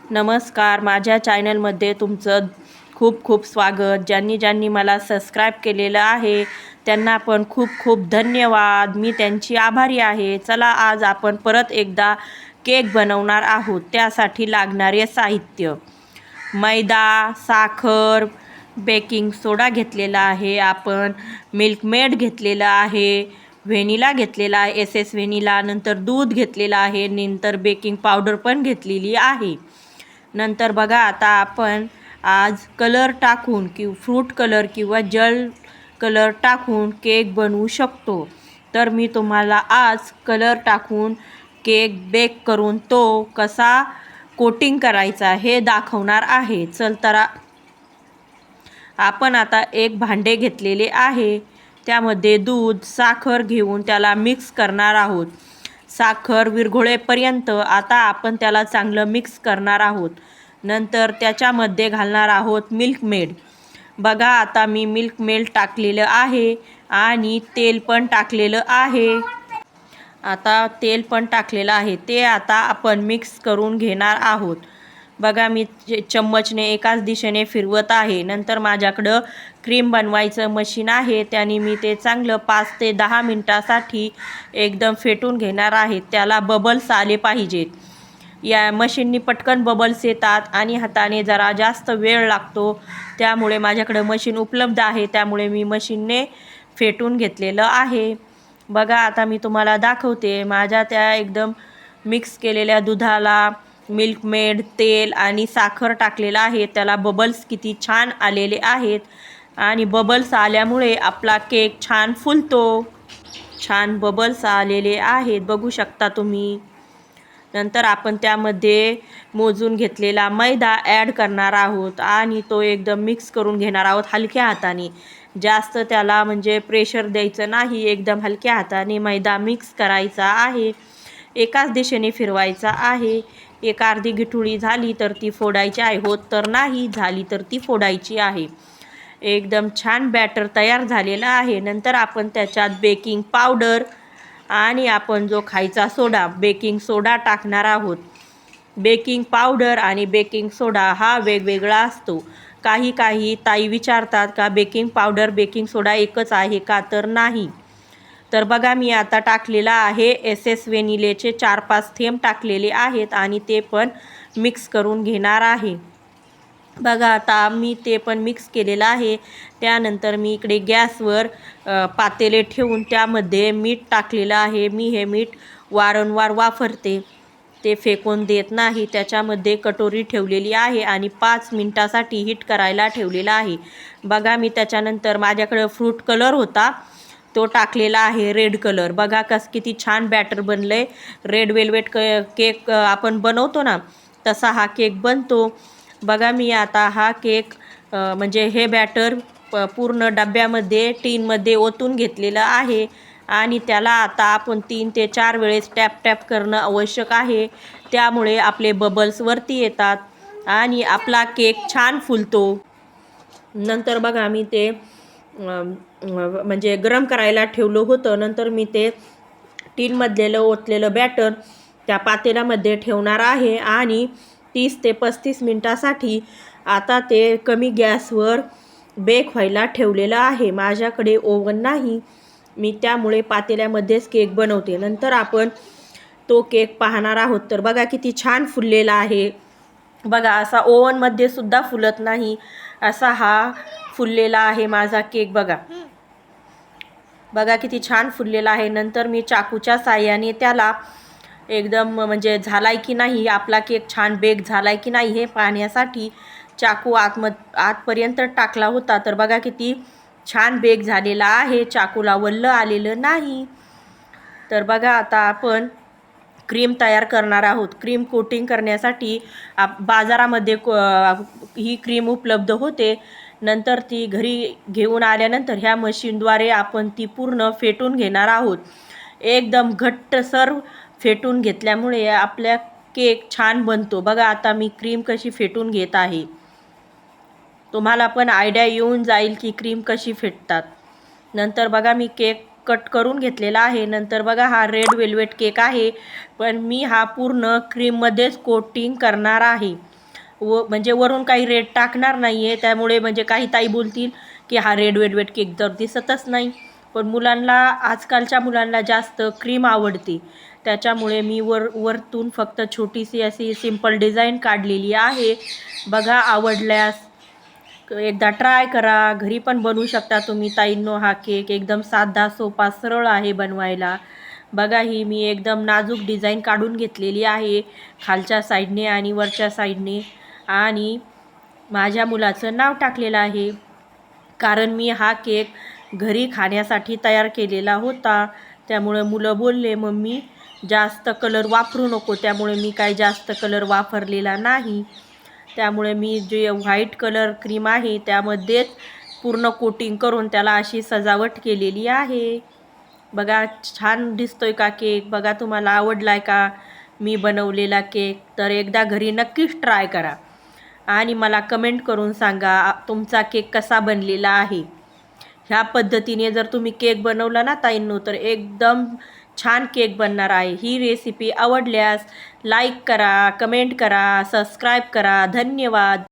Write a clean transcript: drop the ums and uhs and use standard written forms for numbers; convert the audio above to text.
नमस्कार, माझ्या चॅनलमध्ये तुमचं खूप खूप स्वागत. ज्यांनी मला सबस्क्राईब केलेलं आहे त्यांना पण खूप खूप धन्यवाद. मी त्यांची आभारी आहे. चला, आज आपण परत एकदा केक बनवणार आहोत. त्यासाठी लागणारे साहित्य: मैदा, साखर, बेकिंग सोडा घेतलेला आहे आपण, मिल्कमेड घेतलेलं आहे, व्हॅनिला घेतलेला आहे, एस व्हॅनिला, नंतर दूध घेतलेलं आहे, नंतर बेकिंग पावडर पण घेतलेली आहे. नंतर बघा, आता आपण आज कलर टाकून फ्रूट कलर किंवा जल कलर टाकून केक बनवू शकतो. तर मी तुम्हाला आज कलर टाकून केक बेक करून तो कसा कोटिंग करायचा हे दाखवणार आहे. चल तर आपण आता एक भांडे घेतलेले आहे, त्यामध्ये दूध, साखर घेऊन त्याला मिक्स करणार आहोत. साखर विरघळेपर्यंत आता आपण त्याला चांगलं मिक्स करणार आहोत. नंतर त्याच्यामध्ये घालणार आहोत मिल्कमेड. बघा, आता मी मिल्कमेड टाकलेलं आहे आणि तेल पण टाकलेलं आहे. आता तेल पण टाकलेलं आहे, ते आता आपण मिक्स करून घेणार आहोत. बघा, मी चम्मचने एकाच दिशेने फिरवत आहे. नंतर माझ्याकडं क्रीम बनवायचं मशीन आहे, त्याने मी ते चांगलं 5 ते 10 मिनटासाठी एकदम फेटून घेणार आहे. त्याला बबल्स आले पाहिजेत. या मशीननी पटकन बबल्स येतात आणि हाताने जरा जास्त वेळ लागतो. त्यामुळे माझ्याकडं मशीन उपलब्ध आहे, त्यामुळे मी मशीनने फेटून घेतलेलं आहे. बघा, आता मी तुम्हाला दाखवते. माझ्या त्या एकदम मिक्स केलेल्या दुधाला मिल्कमेड, तेल आणि साखर टाकलेलं आहे. त्याला बबल्स किती छान आलेले आहेत आणि बबल्स आल्यामुळे आपला केक छान फुलतो. छान बबल्स आलेले आहेत, बघू शकता तुम्ही. नंतर आपण त्यामध्ये मोजून घेतलेला मैदा ॲड करणार आहोत आणि तो एकदम मिक्स करून घेणार आहोत हलक्या हाताने. जास्त त्याला म्हणजे प्रेशर द्यायचं नाही, एकदम हलक्या हाताने मैदा मिक्स करायचा आहे. एकाच दिशेने फिरवायचा आहे. एक अर्धी गिठुळी झाली तर ती फोडायची आहे, होत तर नाही झाली तर ती फोडायची आहे. एकदम छान बॅटर तयार झालेला आहे. नंतर आपण त्याच्यात बेकिंग पावडर आणि आपण जो खायचा सोडा, बेकिंग सोडा टाकणार आहोत. बेकिंग पावडर आणि बेकिंग सोडा हा वेगवेगळा असतो. काही ताई विचारतात का बेकिंग पावडर बेकिंग सोडा एकच आहे का, तर नाही. तर बघा, मी आता टाकलेला आहे एस व्हॅनिलेचे 4-5 थेंब टाकलेले आहेत आणि ते पण मिक्स करून घेणार आहे. बघा, आता मी ते पण मिक्स केलेलं आहे. त्यानंतर मी इकडे गॅसवर पातेले ठेवून त्यामध्ये मीठ टाकलेलं आहे. मी हे मीठ वारंवार वापरते, ते फेकून देत नाही. त्याच्यामध्ये कटोरी ठेवलेली आहे आणि 5 मिनटासाठी हीट करायला ठेवलेला आहे. बघा, मी त्याच्यानंतर माझ्याकडं फ्रूट कलर होता, तो टाकलेला आहे, रेड कलर. बघा किती छान बॅटर बनलं आहे. रेड वेल्वेट केक आपण बनवतो ना, तसा हा केक बनतो. बघा, मी आता हा केक म्हणजे हे बॅटर पूर्ण डब्यामध्ये टीनमध्ये ओतून घेतलेलं आहे आणि त्याला आता आपण 3 ते 4 वेळेस टॅप करणं आवश्यक आहे. त्यामुळे आपले बबल्स वरती येतात आणि आपला केक छान फुलतो. नंतर बघा, मी ते म्हणजे गरम करायला ठेवलं होतं. नंतर मी ते टीनमधलेलं ओतलेलं बॅटर त्या पातेल्यामध्ये ठेवणार आहे आणि 30 ते 35 मिनटासाठी आता ते कमी गॅसवर बेक व्हायला ठेवलेलं आहे. माझ्याकडे ओव्हन नाही, मी त्यामुळे पातेल्यामध्येच केक बनवते. नंतर आपण तो केक पाहणार आहोत. तर बघा, किती छान फुललेला आहे. बघा, असा ओव्हनमध्ये सुद्धा फुलत नाही असा हा फुललेला आहे माझा केक. बघा किती छान फुललेला आहे. नंतर मी चाकूच्या साहाय्याने त्याला एकदम म्हणजे झालाय की नाही, आपला केक छान बेक झालाय की नाही हे पाहण्यासाठी चाकू आतपर्यंत टाकला होता. तर बघा किती छान बेक झालेला आहे, चाकूला वल्लं आलेलं नाही. तर बघा, आता आपण क्रीम तयार करणार आहोत. क्रीम कोटिंग करण्यासाठी बाजारामध्ये ही क्रीम उपलब्ध होते. नंतर ती घरी घेऊन आल्यानंतर ह्या मशीनद्वारे आपण ती पूर्ण फेटून घेणार आहोत. एकदम घट्टसर फेटून घेतल्यामुळे आपल्या केक छान बनतो. बघा, आता मी क्रीम कशी फेटून घेत आहे. तुम्हाला पण आयडिया येऊन जाईल की क्रीम कशी फेटतात. नंतर बघा, मी केक कट करून घेतलेला आहे. नंतर बघा, हा रेड वेल्वेट केक आहे, पण मी हा पूर्ण क्रीममध्येच कोटिंग करणार आहे. म्हणजे वरून काही रेड टाकणार नाही आहे. त्यामुळे म्हणजे काही ताई बोलतील की हा रेड वेलवेट केक तर दिसतच नाही. पण मुलांना, आजकालच्या मुलांना जास्त क्रीम आवडते. त्याच्यामुळे मी वरतून फक्त छोटीशी अशी सिंपल डिझाईन काढलेली आहे. बघा, आवडल्यास एकदा ट्राय करा. घरी पण बनवू शकता तुम्ही ताईंनो. हा केक एकदम साधा, सोपा, सरळ आहे बनवायला. बघा, ही मी एकदम नाजूक डिझाईन काढून घेतलेली आहे खालच्या साईडने आणि वरच्या साईडने. आणि माझ्या मुलाचं नाव टाकलेलं आहे, कारण मी हा केक घरी खाण्यासाठी तयार केलेला होता. त्यामुळे मुलं बोलले, मम्मी जास्त कलर वापरू नको. त्यामुळे मी काही जास्त कलर वापरलेला नाही. त्यामुळे मी जे व्हाईट कलर क्रीम आहे त्यामध्येच पूर्ण कोटिंग करून त्याला अशी सजावट केलेली आहे. बघा, छान दिसतोय का केक? बघा, तुम्हाला आवडलाय का मी बनवलेला केक? तर एकदा घरी नक्कीच ट्राय करा आणि मला कमेंट करून सांगा तुमचा केक कसा बनलेला आहे. ह्या पद्धतीने जर तुम्ही केक बनवला ना ताईंनो, तर एकदम छान केक बनणार आहे. ही रेसिपी आवडल्यास लाईक करा, कमेंट करा, सबस्क्राईब करा. धन्यवाद.